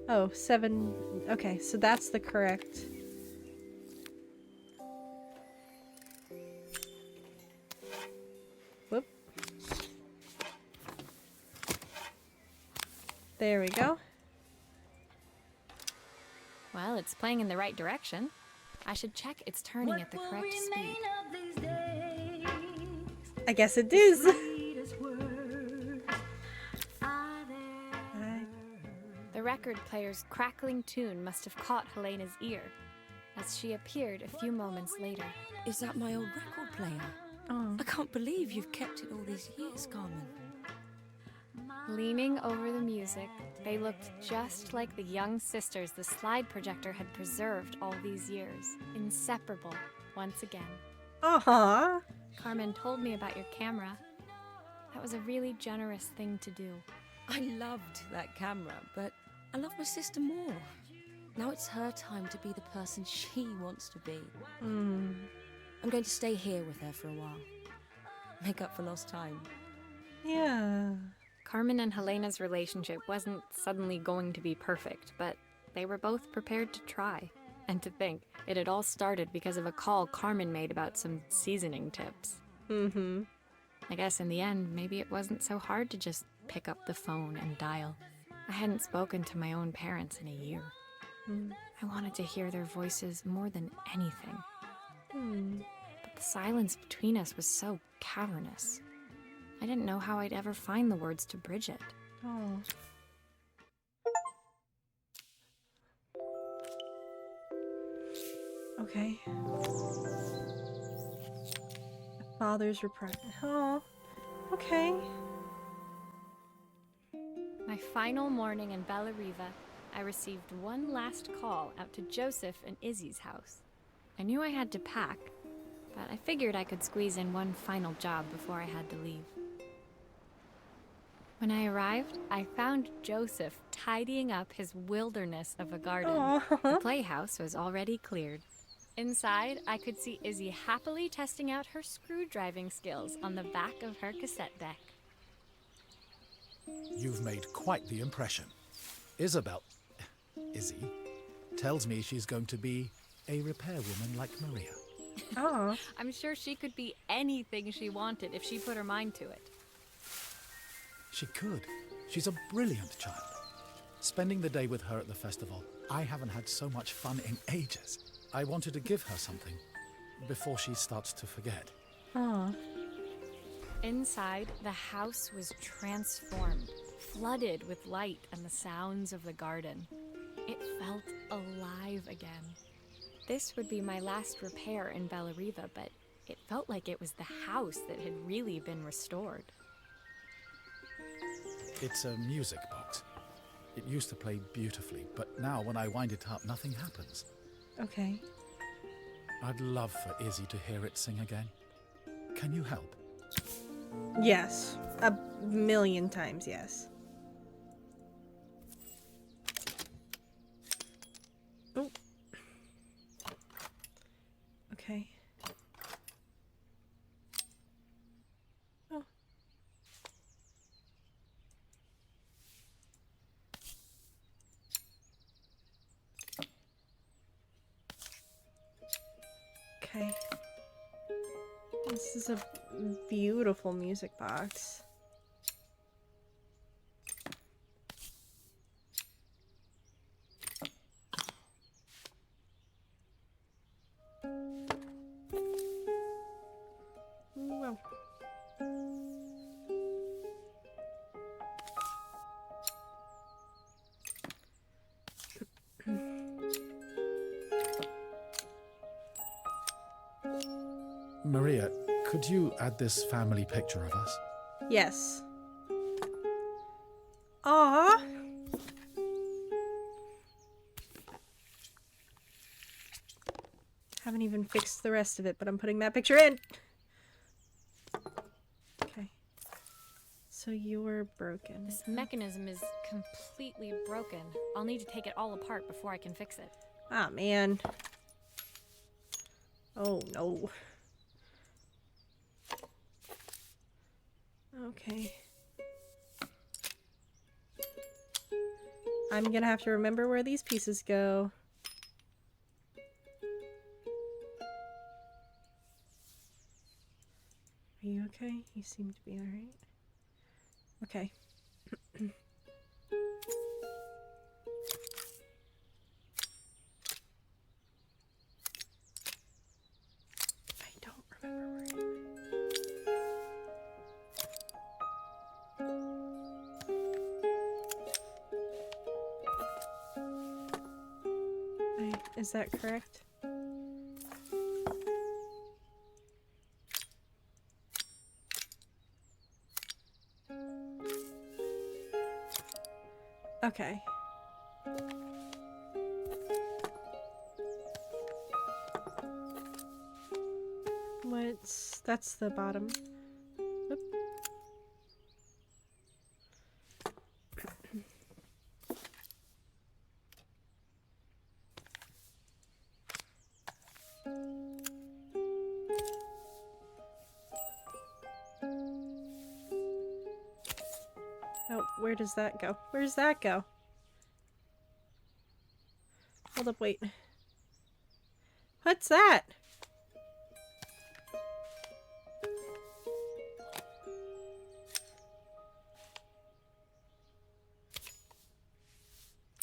Oh, 7. Okay, so that's the correct. Whoop. There we go. Well, it's playing in the right direction. I should check it's turning at the correct speed. I guess it is. The record player's crackling tune must have caught Helena's ear, as she appeared a few moments later. Is that my old record player? Oh. I can't believe you've kept it all these years, Carmen. Leaning over the music, they looked just like the young sisters the slide projector had preserved all these years, inseparable once again. Aw. Carmen told me about your camera. That was a really generous thing to do. I loved that camera, but I love my sister more. Now it's her time to be the person she wants to be. I'm going to stay here with her for a while. Make up for lost time. Yeah. Carmen and Helena's relationship wasn't suddenly going to be perfect, but they were both prepared to try. And to think, it had all started because of a call Carmen made about some seasoning tips. Mm-hmm. I guess in the end, maybe it wasn't so hard to just pick up the phone and dial. I hadn't spoken to my own parents in a year. I wanted to hear their voices more than anything. But the silence between us was so cavernous. I didn't know how I'd ever find the words to bridge it. Oh. Okay. Father's reprint. Oh. Okay. My final morning in Bellariva, I received one last call out to Joseph and Izzy's house. I knew I had to pack, but I figured I could squeeze in one final job before I had to leave. When I arrived, I found Joseph tidying up his wilderness of a garden. The playhouse was already cleared. Inside, I could see Izzy happily testing out her screw-driving skills on the back of her cassette deck. You've made quite the impression. Izzy, tells me she's going to be a repairwoman like Maria. Oh. I'm sure she could be anything she wanted if she put her mind to it. She could. She's a brilliant child. Spending the day with her at the festival, I haven't had so much fun in ages. I wanted to give her something before she starts to forget. Oh. Inside, the house was transformed, flooded with light and the sounds of the garden. It felt alive again. This would be my last repair in Bellariva, but it felt like it was the house that had really been restored. It's a music box. It used to play beautifully, but now when I wind it up, nothing happens. Okay. I'd love for Izzy to hear it sing again. Can you help? Yes. A million times yes. Oh. Okay. Oh. Okay. This is a beautiful music box. Wow. Maria, could you add this family picture of us? Yes. Aww. Haven't even fixed the rest of it, but I'm putting that picture in. Okay. So you were broken. This mechanism is completely broken. I'll need to take it all apart before I can fix it. Ah, man. Oh, no. Okay. I'm gonna have to remember where these pieces go. Are you okay? You seem to be alright. Okay. I don't remember where you went. Is that correct? Okay. That's the bottom. Oop. Oh, where does that go? Where does that go? Hold up, wait. What's that?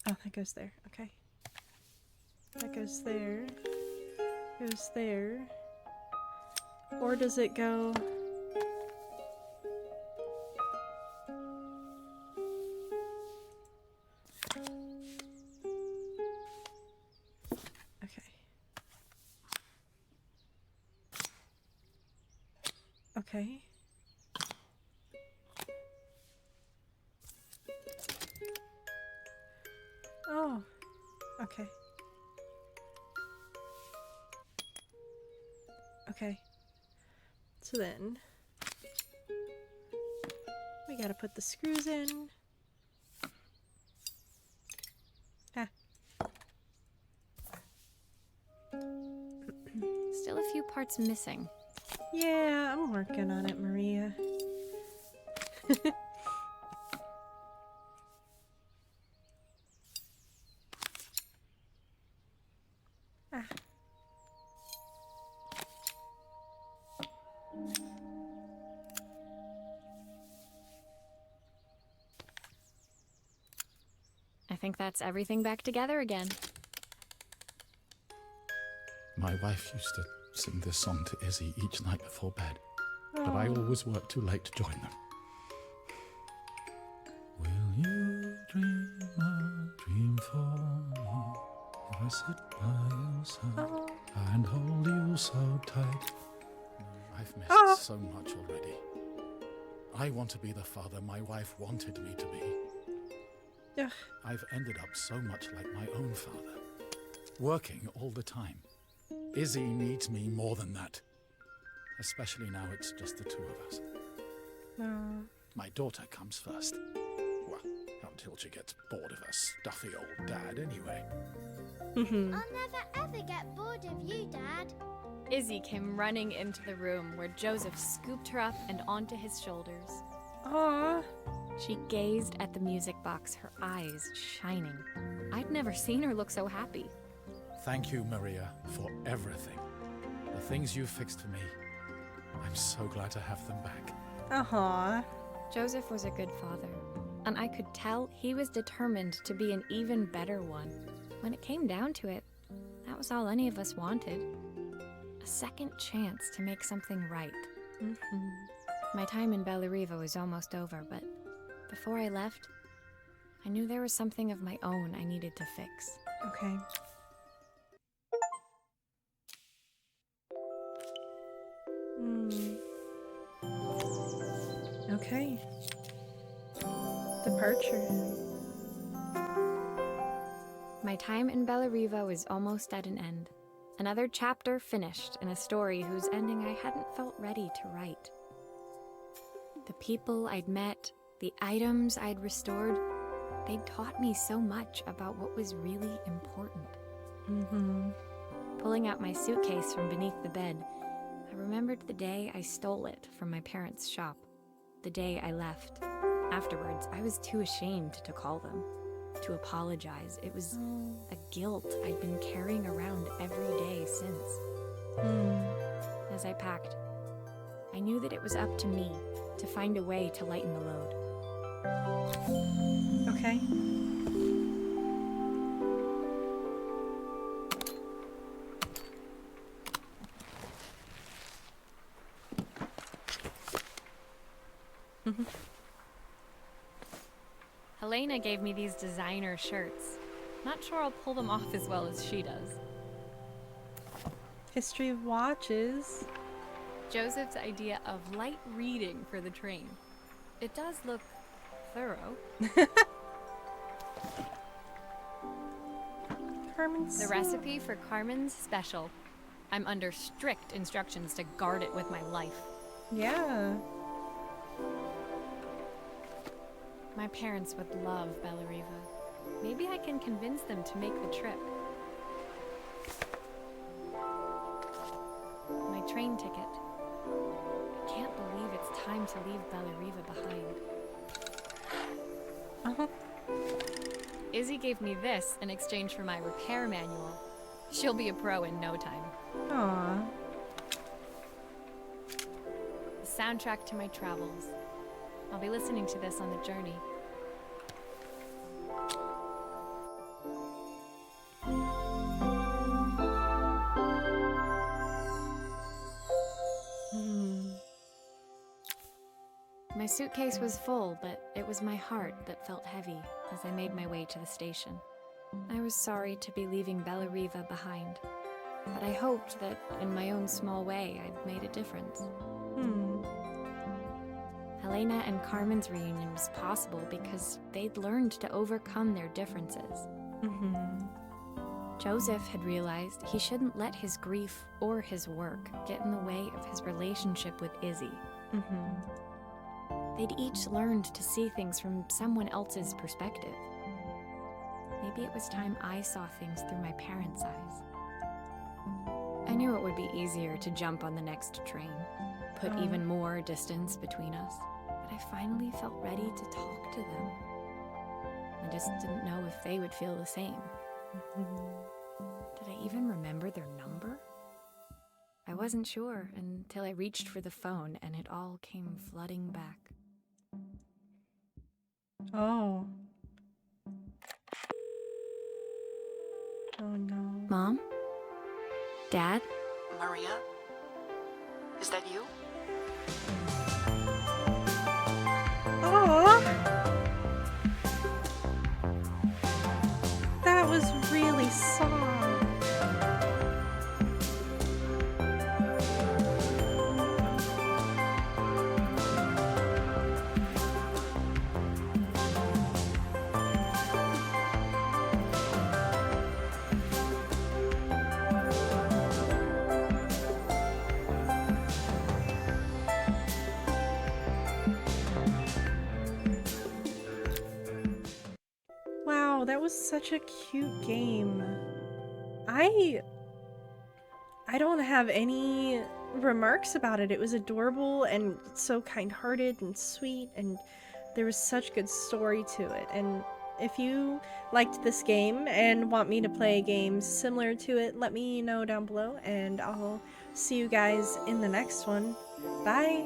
Oh, that goes there. Okay. That goes there. Goes there. Or does it go... Okay. Okay. So then we gotta put the screws in. Ah. Still a few parts missing. Yeah, I'm working on it, Maria. Ah. I think that's everything back together again. My wife used to sing this song to Izzy each night before bed, but I always worked too late to join them. Will you dream a dream for me if I sit by your side and hold you so tight? I've missed so much already. I want to be the father my wife wanted me to be. Ugh. I've ended up so much like my own father, working all the time. Izzy needs me more than that. Especially now it's just the two of us. My daughter comes first. Well, until she gets bored of her stuffy old dad anyway. I'll never ever get bored of you, Dad. Izzy came running into the room where Joseph scooped her up and onto his shoulders. Aww. She gazed at the music box, her eyes shining. I'd never seen her look so happy. Thank you, Maria, for everything. The things you fixed for me. I'm so glad to have them back. Aw. Joseph was a good father, and I could tell he was determined to be an even better one. When it came down to it, that was all any of us wanted. A second chance to make something right. My time in Bellariva was almost over, but before I left, I knew there was something of my own I needed to fix. Okay. Okay. Departure. My time in Bellariva was almost at an end. Another chapter finished in a story whose ending I hadn't felt ready to write. The people I'd met, the items I'd restored, they'd taught me so much about what was really important. Pulling out my suitcase from beneath the bed, I remembered the day I stole it from my parents' shop, the day I left. Afterwards, I was too ashamed to call them, to apologize. It was a guilt I'd been carrying around every day since. As I packed, I knew that it was up to me to find a way to lighten the load. Okay. Helena gave me these designer shirts. Not sure I'll pull them off as well as she does. History of watches. Joseph's idea of light reading for the train. It does look thorough. Carmen's. The recipe for Carmen's special. I'm under strict instructions to guard it with my life. Yeah. My parents would love Bellariva. Maybe I can convince them to make the trip. My train ticket. I can't believe it's time to leave Bellariva behind. Izzy gave me this in exchange for my repair manual. She'll be a pro in no time. Aw. The soundtrack to my travels. I'll be listening to this on the journey. My suitcase was full, but it was my heart that felt heavy as I made my way to the station. I was sorry to be leaving Bellariva behind, but I hoped that in my own small way I'd made a difference. Helena and Carmen's reunion was possible because they'd learned to overcome their differences. Joseph had realized he shouldn't let his grief or his work get in the way of his relationship with Izzy. They'd each learned to see things from someone else's perspective. Maybe it was time I saw things through my parents' eyes. I knew it would be easier to jump on the next train, put even more distance between us, but I finally felt ready to talk to them. I just didn't know if they would feel the same. Did I even remember their number? I wasn't sure until I reached for the phone and it all came flooding back. Oh. Oh no. Mom? Dad? Maria? Is that you? Aww. That was really soft. Wow, that was such a cute game. I don't have any remarks about it. It was adorable and so kind-hearted and sweet, and there was such good story to it. And if you liked this game and want me to play games similar to it, let me know down below, and I'll see you guys in the next one. Bye!